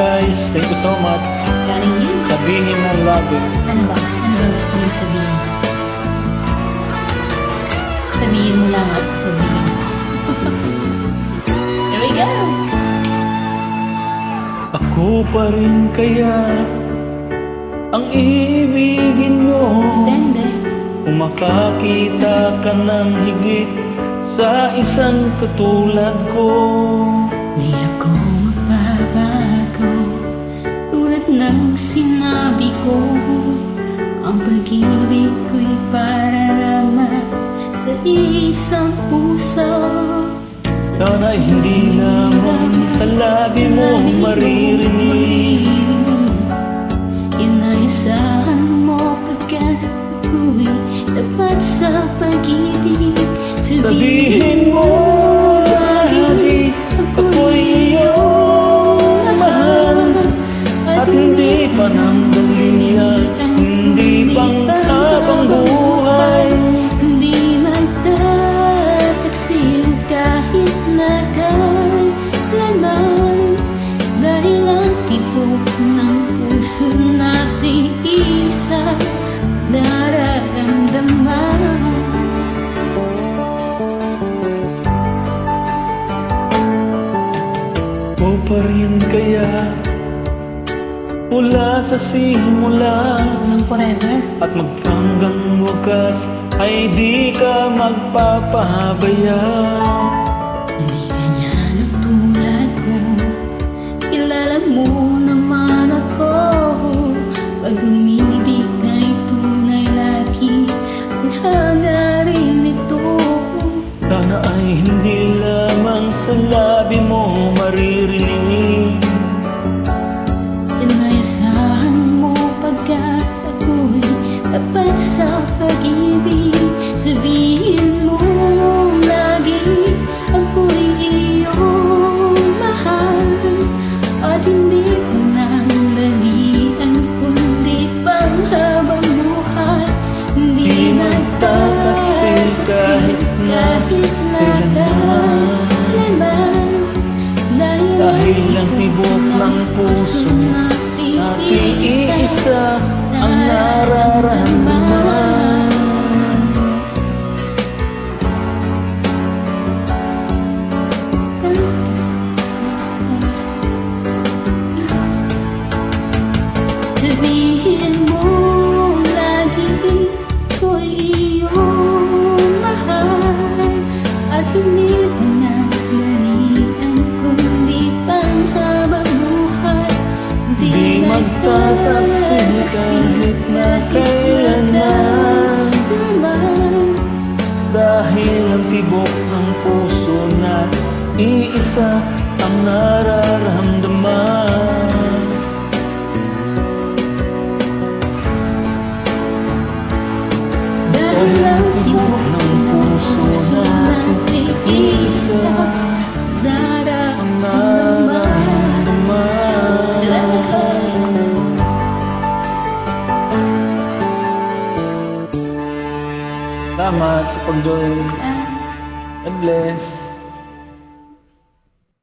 guys. Thank you so much. Galing yun. Sabihin mo lagi. Ano ba? Ano ba gusto mong sabihin? Sabihin mo lang at sasabihin ko. Here we go! Ako pa rin kaya ang ibigin mo. Depende. Kung makakita ka ng higit sa isang katulad ko. Di ako magbabago, tulad ng sinabi ko. Ang pag-ibig ko'y para naman sa isang puso. Sana hindi lamang sa labi mo maririnig. Inaasahan mo pagkat ako'y tapat sa pag-ibig. Sabihin mo lagi ako'y iyong mahal, at hindi pa nang dulihan, hindi pang habang buhay. Hindi magtataksil kahit na kailanman, dahil ang tibok ng puso natin isa nararamdaman. O pa rin kaya mula sa simula Hanggang forever. at magpanggang wakas ay di ka magpapabaya. Hindi ganyan ang tulad ko, kilala mo naman ako. Pag umibig ay tunay, lagi ang hangarin nito. Sana ay hindi lamang sa labi mo maririnig. Inaasahan mo pagkat ako'y tapat sa pag-ibig. Sabihin mo lagi ako'y iyong mahal, at hindi ka nang dalian kundi pang habang buhay. Hindi magtataksil kahit na kailanman, dahil ang tibok ng puso natin iisa ang nararamdaman. Sabihin mo lagi ko'y iyong mahal, at hindi pa nagdalian kundi pang habang buhay. Di magtataksil kahit na kailanman, dahil ang tibok ng puso na iisa ang nararamdaman. Dahil ang tibok ng puso natin iisa Ang nararamdaman. Salamat po. Salamat sa pag-join. God bless.